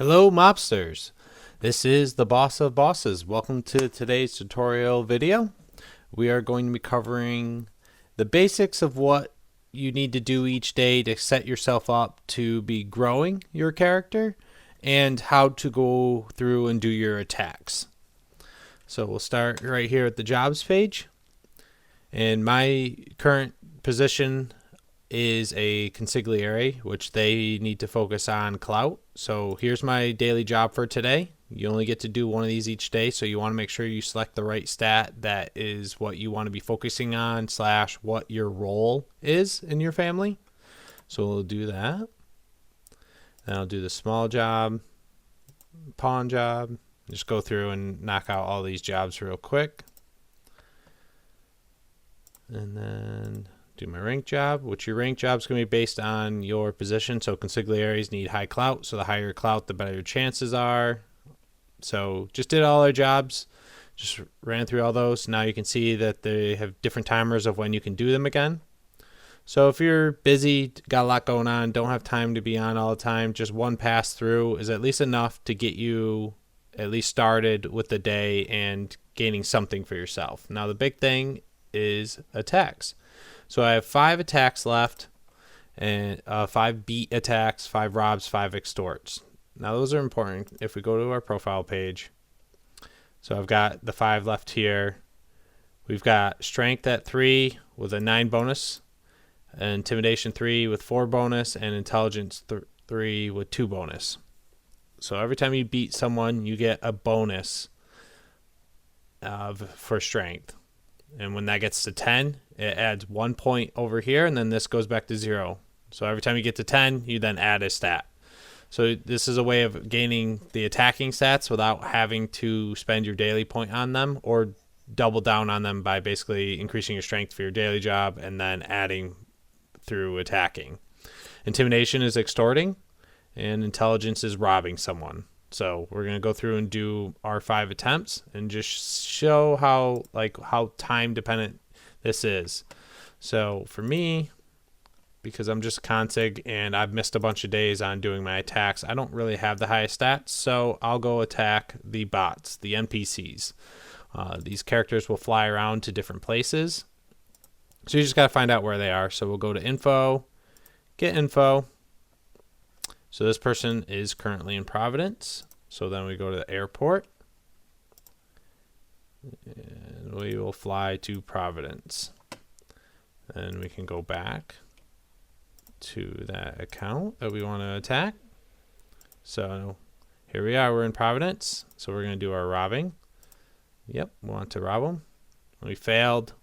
Hello mobsters, this is the boss of bosses. Welcome to today's tutorial video. We are going to be covering the basics of what you need to do each day to set yourself up to be growing your character and how to go through and do your attacks. So we'll start right here at the jobs page, and my current position is a consigliere, which they need to focus on clout. So here's my daily job for today. You only get to do one of these each day, so you want to make sure you select the right stat that is what you want to be focusing on / what your role is in your family. So we'll do that. Then I'll do the small job, pawn job. Just go through and knock out all these jobs real quick. And then do my rank job, which your rank job is going to be based on your position. So consiglieres need high clout, so the higher your clout, the better your chances are. So just did all our jobs, just ran through all those. Now you can see that they have different timers of when you can do them again. So if you're busy, got a lot going on, don't have time to be on all the time, just one pass through is at least enough to get you at least started with the day and gaining something for yourself. Now the big thing is attacks. So I have 5 attacks left, and 5 beat attacks, 5 robs, 5 extorts. Now those are important if we go to our profile page. So I've got the 5 left here. We've got strength at 3 with a 9 bonus, intimidation 3 with 4 bonus, and intelligence 3 with 2 bonus. So every time you beat someone, you get a bonus for strength. And when that gets to 10, it adds 1 point over here, and then this goes back to 0. So every time you get to 10, you then add a stat. So this is a way of gaining the attacking stats without having to spend your daily point on them or double down on them by basically increasing your strength for your daily job and then adding through attacking. Intimidation is extorting, and intelligence is robbing someone. So we're going to go through and do our 5 attempts and just show how time dependent this is. So for me, because I'm just a consig and I've missed a bunch of days on doing my attacks, I don't really have the highest stats, so I'll go attack the bots, the NPCs. These characters will fly around to different places, so you just got to find out where they are. So we'll go to info, get info. So this person is currently in Providence. So then we go to the airport, and we will fly to Providence. Then we can go back to that account that we want to attack. So here we are, we're in Providence. So we're going to do our robbing. Yep, we want to rob them. We failed.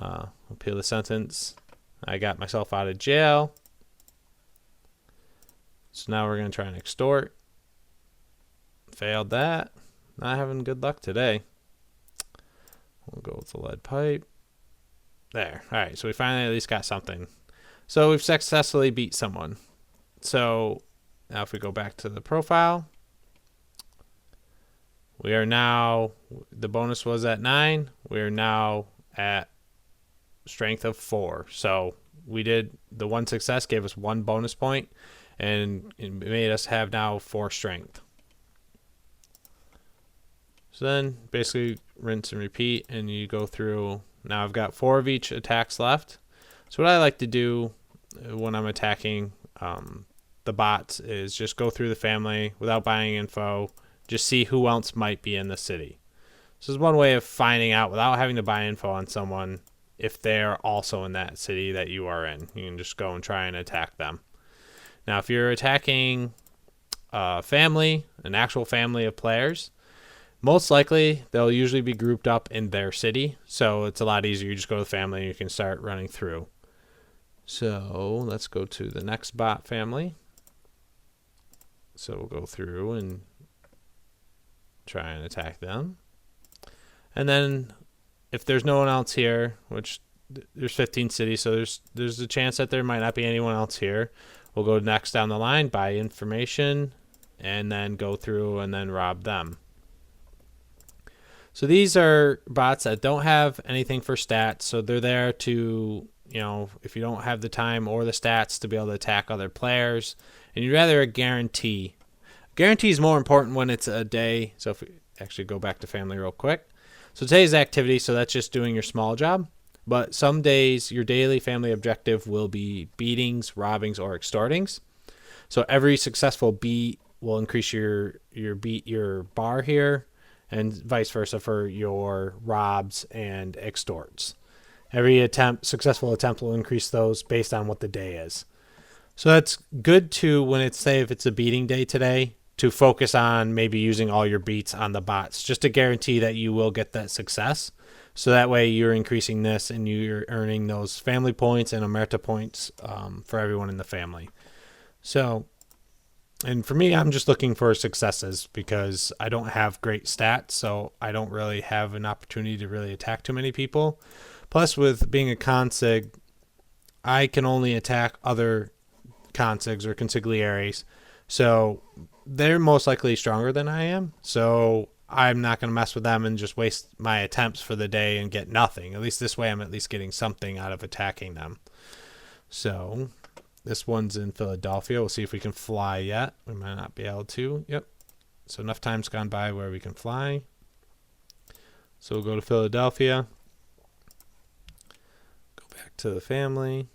Appeal the sentence. I got myself out of jail. So now we're going to try and extort. Failed that. Not having good luck today. We'll go with the lead pipe. There. All right, so we finally at least got something. So we've successfully beat someone. So now if we go back to the profile, we are now, the bonus was at 9. We are now at strength of 4. So we did, the 1 success gave us 1 bonus point, and it made us have now 4 strength. So then basically rinse and repeat, and you go through. Now I've got 4 of each attacks left. So what I like to do when I'm attacking the bots is just go through the family without buying info, just see who else might be in the city. This is one way of finding out without having to buy info on someone if they're also in that city that you are in. You can just go and try and attack them. Now, if you're attacking a family, an actual family of players, most likely they'll usually be grouped up in their city. So it's a lot easier. You just go to the family and you can start running through. So let's go to the next bot family. So we'll go through and try and attack them. And then if there's no one else here, which there's 15 cities, so there's a chance that there might not be anyone else here. We'll go next down the line, buy information, and then go through and then rob them. So these are bots that don't have anything for stats, so they're there to, if you don't have the time or the stats to be able to attack other players, and you'd rather a guarantee Guarantee is more important when it's a day. So if we actually go back to family real quick. So today's activity, so that's just doing your small job. But some days your daily family objective will be beatings, robbings, or extortings. So every successful beat will increase your bar here, and vice versa for your robs and extorts. Every successful attempt will increase those based on what the day is. So that's good to, when it's, say, if it's a beating day today, to focus on maybe using all your beats on the bots, just to guarantee that you will get that success. So that way you're increasing this and you're earning those family points and Omerta points for everyone in the family. So, and for me, I'm just looking for successes because I don't have great stats, so I don't really have an opportunity to really attack too many people. Plus, with being a consig, I can only attack other consigs or consigliaries, so they're most likely stronger than I am. So I'm not going to mess with them and just waste my attempts for the day and get nothing. At least this way, I'm at least getting something out of attacking them. So this one's in Philadelphia. We'll see if we can fly yet. We might not be able to. Yep. So enough time's gone by where we can fly. So we'll go to Philadelphia. Go back to the family.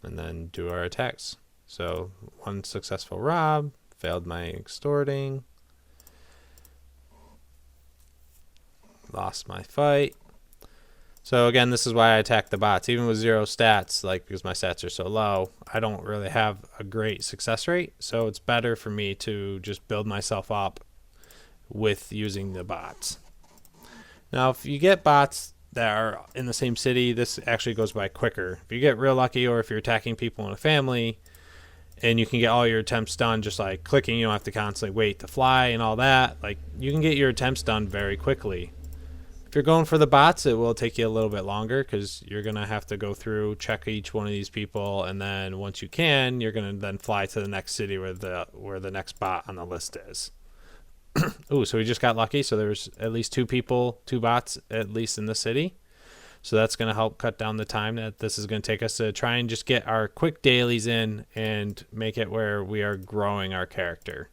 And then do our attacks. So one successful rob, failed my extorting, lost my fight. So again, this is why I attack the bots. Even with 0 stats, like because my stats are so low, I don't really have a great success rate. So it's better for me to just build myself up with using the bots. Now, if you get bots that are in the same city, this actually goes by quicker. If you get real lucky, or if you're attacking people in a family and you can get all your attempts done just like clicking, you don't have to constantly wait to fly and all that, like you can get your attempts done very quickly. If you're going for the bots, it will take you a little bit longer because you're going to have to go through, check each one of these people, and then once you can, you're going to then fly to the next city where the next bot on the list is. Ooh, so we just got lucky. So there's at least 2 bots at least in the city. So that's going to help cut down the time that this is going to take us to try and just get our quick dailies in and make it where we are growing our character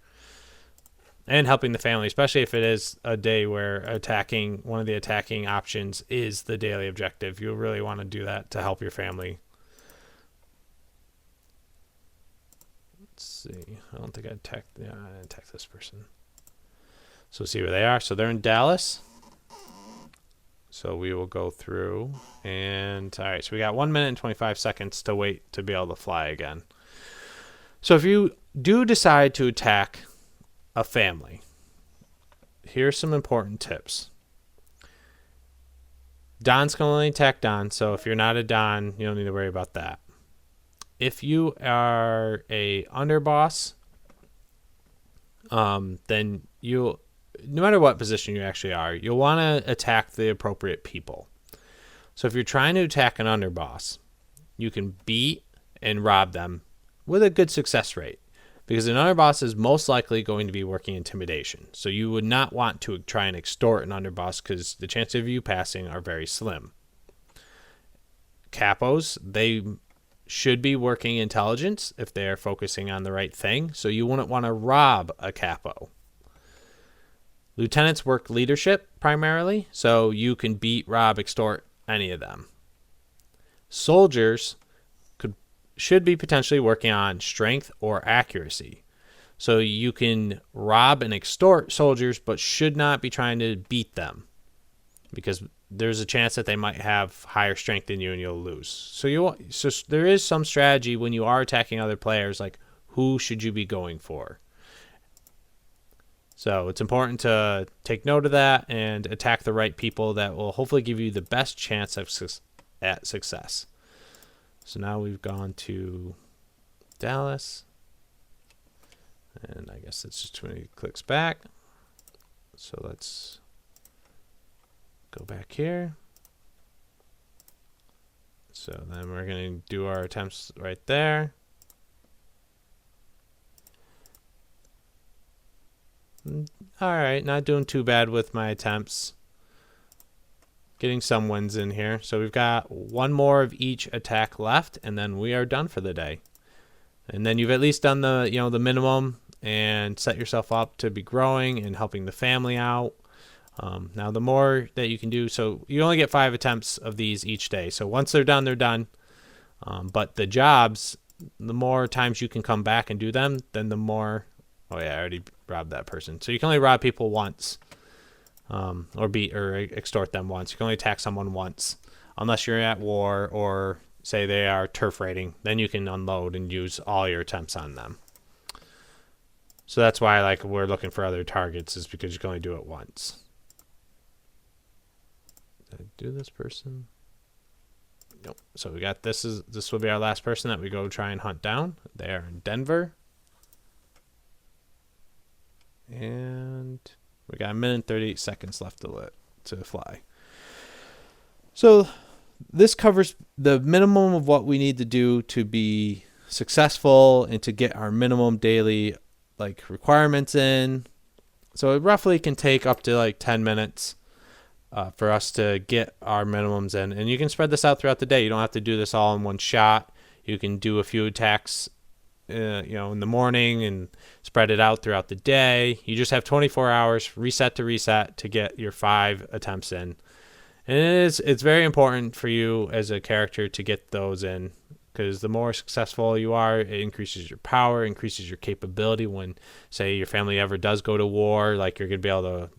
and helping the family, especially if it is a day where attacking, one of the attacking options is the daily objective. You'll really want to do that to help your family. Let's see. I don't think I attacked this person. So see where they are. So they're in Dallas. So we will go through and all right. So we got 1 minute and 25 seconds to wait to be able to fly again. So if you do decide to attack a family, here's some important tips. Dons can only attack Don. So if you're not a Don, you don't need to worry about that. If you are a underboss, then you'll, no matter what position you actually are, you'll want to attack the appropriate people. So if you're trying to attack an underboss, you can beat and rob them with a good success rate because an underboss is most likely going to be working intimidation. So you would not want to try and extort an underboss because the chances of you passing are very slim. Capos, they should be working intelligence if they are focusing on the right thing. So you wouldn't want to rob a capo. Lieutenants work leadership primarily, so you can beat, rob, extort any of them. Soldiers should be potentially working on strength or accuracy. So you can rob and extort soldiers, but should not be trying to beat them because there's a chance that they might have higher strength than you and you'll lose. So there is some strategy when you are attacking other players, like who should you be going for? So it's important to take note of that and attack the right people that will hopefully give you the best chance at success. So now we've gone to Dallas. And I guess it's just 20 clicks back. So let's go back here. So then we're going to do our attempts right there. All right, not doing too bad with my attempts. getting some wins in here. So we've got one more of each attack left, and then we are done for the day. And then you've at least done the the minimum and set yourself up to be growing and helping the family out. Now the more that you can do, so you only get 5 attempts of these each day. So once they're done, they're done. But the jobs, the more times you can come back and do them, then the more. Oh yeah, I already robbed that person. So you can only rob people once, or beat or extort them once. You can only attack someone once, unless you're at war or say they are turf raiding. Then you can unload and use all your attempts on them. So that's why we're looking for other targets, is because you can only do it once. Did I do this person? Nope. So we got this will be our last person that we go try and hunt down. They are in Denver. And we got 1 minute and 38 seconds left to fly. So this covers the minimum of what we need to do to be successful and to get our minimum daily requirements in. So it roughly can take up to 10 minutes for us to get our minimums in. And you can spread this out throughout the day. You don't have to do this all in one shot. You can do a few attacks in the morning and spread it out throughout the day. You just have 24 hours reset to get your 5 attempts in. And it's very important for you as a character to get those in, because the more successful you are, it increases your power, increases your capability when, say, your family ever does go to war. You're going to be able to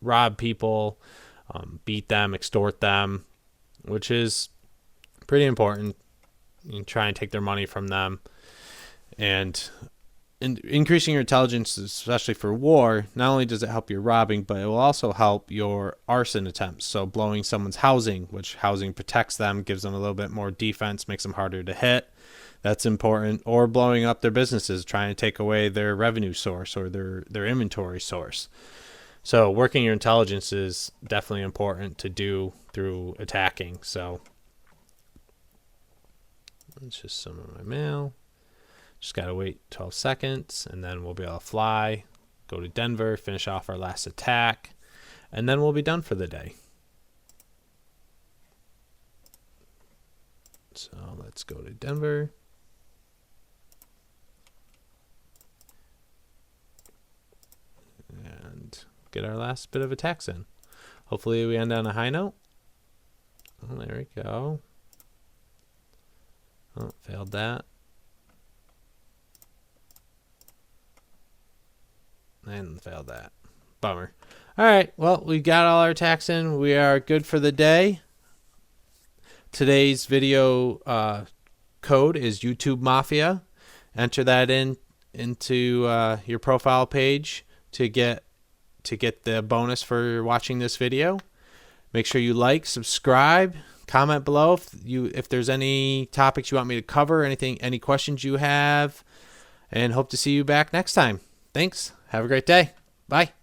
rob people, beat them, extort them, which is pretty important. You can try and take their money from them. And increasing your intelligence, especially for war, not only does it help your robbing, but it will also help your arson attempts. So blowing someone's housing, which housing protects them, gives them a little bit more defense, makes them harder to hit. That's important. Or blowing up their businesses, trying to take away their revenue source or their inventory source. So working your intelligence is definitely important to do through attacking. So that's just some of my mail. Just got to wait 12 seconds, and then we'll be able to fly, go to Denver, finish off our last attack, and then we'll be done for the day. So let's go to Denver. And get our last bit of attacks in. Hopefully we end on a high note. Oh, there we go. Oh, failed that. And failed that. Bummer. All right. Well, we got all our attacks in. We are good for the day. Today's video code is YouTube Mafia. Enter that into your profile page to get the bonus for watching this video. Make sure you like, subscribe, comment below if there's any topics you want me to cover, any questions you have, and hope to see you back next time. Thanks. Have a great day. Bye.